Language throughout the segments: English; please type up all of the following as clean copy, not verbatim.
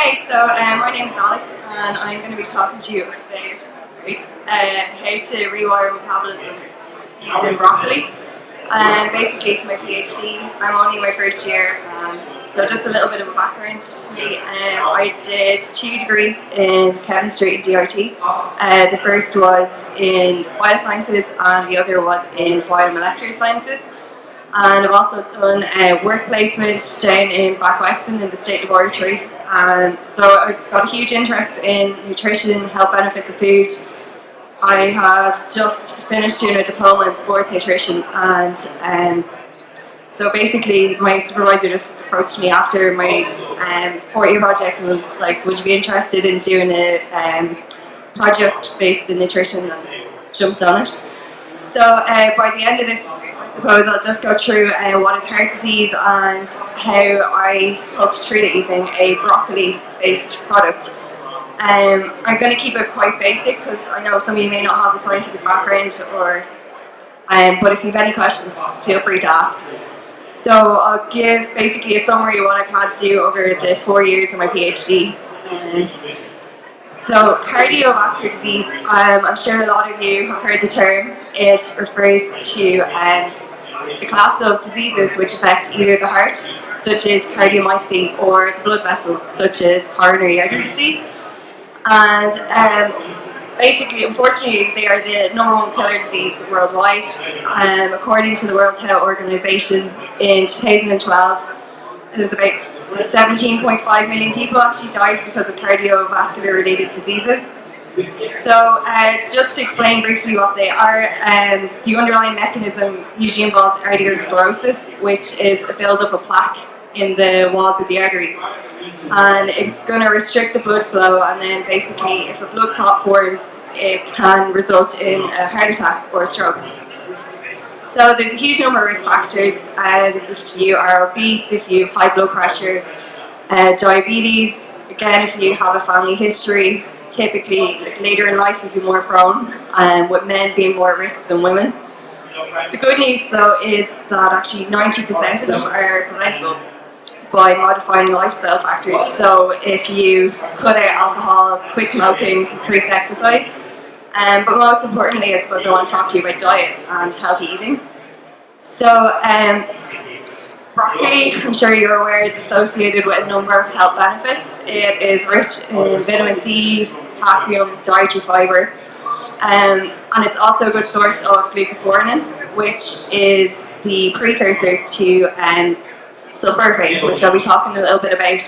Hi, my name is Alex and I'm going to be talking to you about how to rewire metabolism using broccoli. Basically it's my PhD. I'm only in my first year, so just a little bit of a background to me. I did 2 degrees in chemistry and DIT. The first was in biosciences and the other was in biomolecular sciences. And I've also done work placement down in Back Weston in the State Laboratory. So I've got a huge interest in nutrition, health benefits of food. I have just finished doing a diploma in sports nutrition, and so basically my supervisor just approached me after my 4-year project and was like, would you be interested in doing a project based in nutrition, and jumped on it. So by the end of this, I suppose I'll just go through what is heart disease and how I hope to treat it using a broccoli based product. I'm going to keep it quite basic because I know some of you may not have the scientific background, but if you have any questions, feel free to ask. So I'll give basically a summary of what I plan to do over the 4 years of my PhD. So cardiovascular disease, I'm sure a lot of you have heard the term. It refers to a class of diseases which affect either the heart, such as cardiomyopathy, or the blood vessels, such as coronary artery disease. And basically, unfortunately, they are the #1 killer disease worldwide. According to the World Health Organization, in 2012, there's about 17.5 million people actually died because of cardiovascular related diseases. So just to explain briefly what they are, the underlying mechanism usually involves arteriosclerosis, which is a build-up of plaque in the walls of the arteries. And it's going to restrict the blood flow, and then basically if a blood clot forms, it can result in a heart attack or a stroke. So there's a huge number of risk factors. If you are obese, if you have high blood pressure, diabetes, again if you have a family history, typically later in life you'll be more prone, with men being more at risk than women. The good news though is that actually 90% of them are preventable by modifying lifestyle factors. So if you cut out alcohol, quit smoking, increase exercise. But most importantly, I suppose I want to talk to you about diet and healthy eating. So broccoli, I'm sure you're aware, is associated with a number of health benefits. It is rich in vitamin C, potassium, dietary fibre, and it's also a good source of glucophorone, which is the precursor to sulforaphane, which I'll be talking a little bit about.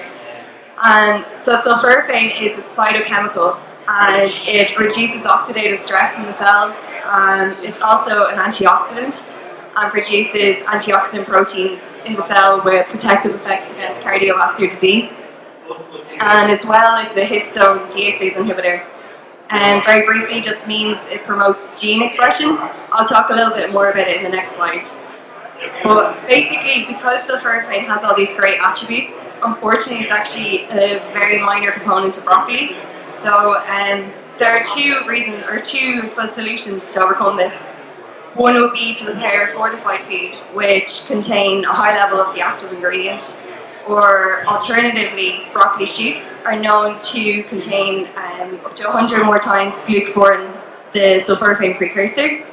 So sulforaphane is a cytochemical, and it reduces oxidative stress in the cells, and it's also an antioxidant and produces antioxidant proteins in the cell with protective effects against cardiovascular disease. And as well, it's a histone deacylase inhibitor. And very briefly, just means it promotes gene expression. I'll talk a little bit more about it in the next slide. But basically, because sulforaphane has all these great attributes, unfortunately it's actually a very minor component of broccoli. So there are two I suppose, solutions to overcome this. One would be to prepare fortified food, which contain a high level of the active ingredient. Or alternatively, broccoli shoots are known to contain up to 100 more times glucophorone, the sulforaphane precursor.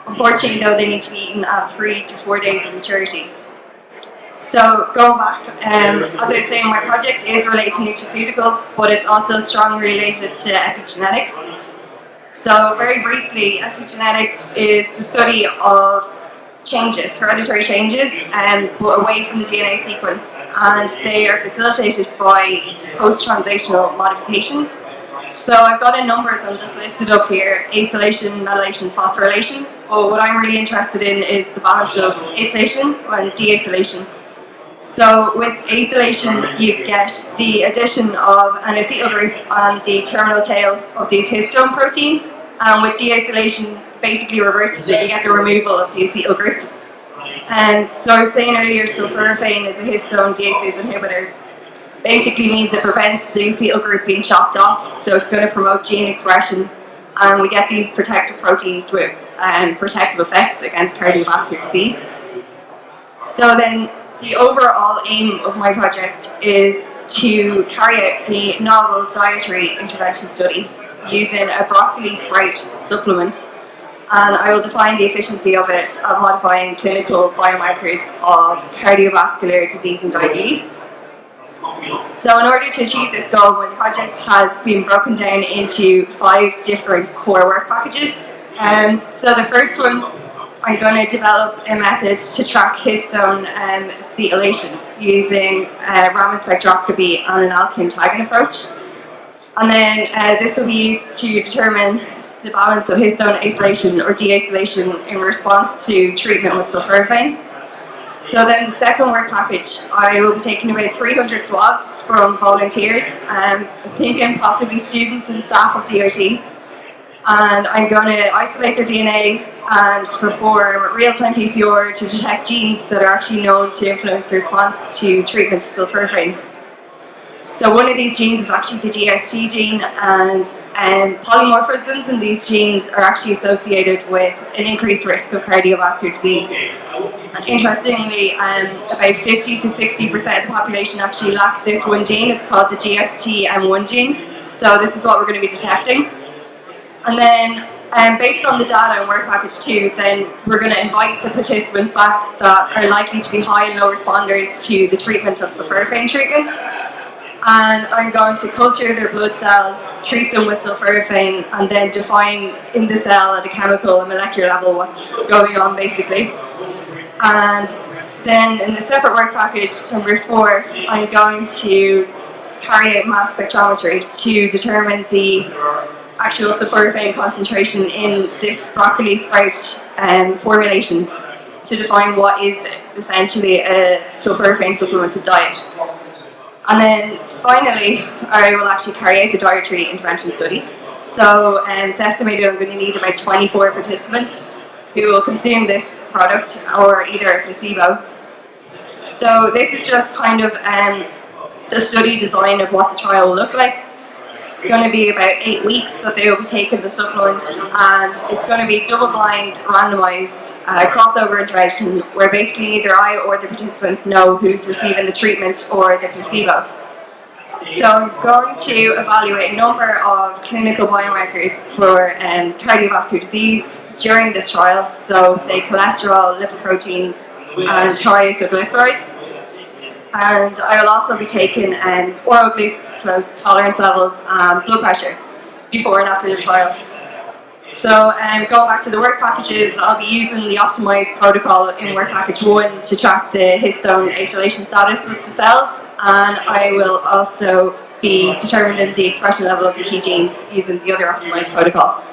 Unfortunately though, they need to be eaten at 3 to 4 days of maturity. So going back, as I was saying, my project is related to nutraceuticals, but it's also strongly related to epigenetics. So very briefly, epigenetics is the study of changes, hereditary changes, but away from the DNA sequence, and they are facilitated by post-translational modifications. So I've got a number of them just listed up here: acylation, metylation, phosphorylation. But what I'm really interested in is the balance of acylation and deacylation. So with acylation, you get the addition of an acetyl group on the terminal tail of these histone proteins, and with deacylation, basically reverses it, you get the removal of the acetyl group. So I was saying earlier, sulforaphane is a histone deacylase inhibitor. Basically means it prevents the acetyl group being chopped off, so it's going to promote gene expression, and we get these protective proteins with protective effects against cardiovascular disease. So then the overall aim of my project is to carry out a novel dietary intervention study using a broccoli sprout supplement, and I will define the efficiency of it at modifying clinical biomarkers of cardiovascular disease and diabetes. So in order to achieve this goal, my project has been broken down into 5 different core work packages. So the first one, I'm going to develop a method to track histone acetylation using Raman spectroscopy and an alkyne tagging approach. And then this will be used to determine the balance of histone acetylation or deacetylation in response to treatment with sulforaphane. So then the second work package, I will be taking about 300 swabs from volunteers, thinking possibly students and staff of DIT. And I'm going to isolate their DNA and perform real-time PCR to detect genes that are actually known to influence the response to treatment to sulforaphane. So one of these genes is actually the DST gene, and polymorphisms in these genes are actually associated with an increased risk of cardiovascular disease. And interestingly, about 50 to 60% of the population actually lack this one gene. It's called the GST-M1 gene. So this is what we're going to be detecting. And then, based on the data in work package 2, then we're going to invite the participants back that are likely to be high and low responders to the treatment of sulforaphane treatment. And I'm going to culture their blood cells, treat them with sulforaphane, and then define in the cell at a chemical and molecular level what's going on basically. And then in the separate work package, number 4, I'm going to carry out mass spectrometry to determine the actual sulforaphane concentration in this broccoli sprout formulation to define what is essentially a sulforaphane supplemented diet. And then finally, I will actually carry out the dietary intervention study. So it's estimated I'm going to need about 24 participants who will consume this product or either a placebo. So this is just kind of the study design of what the trial will look like. It's going to be about 8 weeks that they will be taking the supplement, and it's going to be double-blind, randomised, crossover intervention where basically neither I or the participants know who's receiving the treatment or the placebo. So I'm going to evaluate a number of clinical biomarkers for cardiovascular disease during this trial, so say cholesterol, lipoproteins and triglycerides. And I will also be taking oral glucose tolerance levels and blood pressure before and after the trial. So going back to the work packages, I'll be using the optimized protocol in work package 1 to track the histone acetylation status of the cells, and I will also be determining the expression level of the key genes using the other optimized protocol.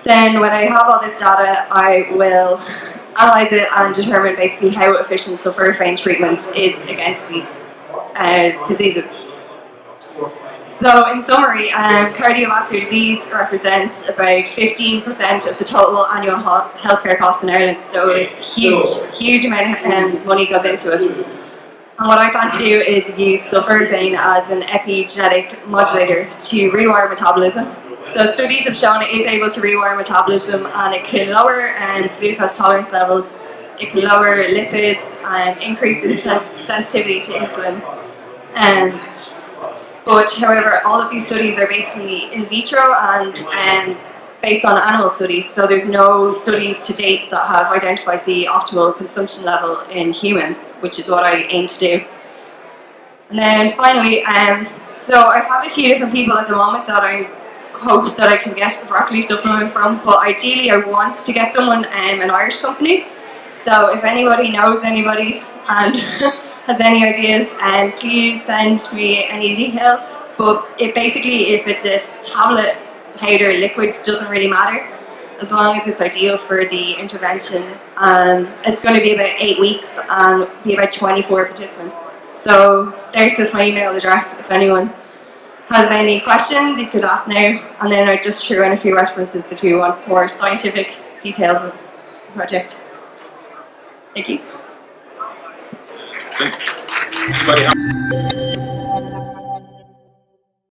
Then when I have all this data, I will analyse it and determine basically how efficient sulforaphane treatment is against these diseases. So in summary, cardiovascular disease represents about 15% of the total annual healthcare costs in Ireland, so it's huge amount of money goes into it. And what I plan to do is use sulforaphane as an epigenetic modulator to rewire metabolism. So studies have shown it is able to rewire metabolism, and it can lower glucose tolerance levels, it can lower lipids, increase in sensitivity to insulin. But however, all of these studies are basically in vitro and based on animal studies, so there's no studies to date that have identified the optimal consumption level in humans, which is what I aim to do. And then finally, so I have a few different people at the moment that I hope that I can get a broccoli supplement from, but ideally I want to get someone, an Irish company. So if anybody knows anybody and has any ideas, please send me any details. But it basically, if it's a tablet, powder, liquid, doesn't really matter, as long as it's ideal for the intervention. It's going to be about 8 weeks and be about 24 participants. So there's just my email address if anyone has any questions, you could ask now, and then I just threw in a few references if you want more scientific details of the project. Thank you. Anybody else?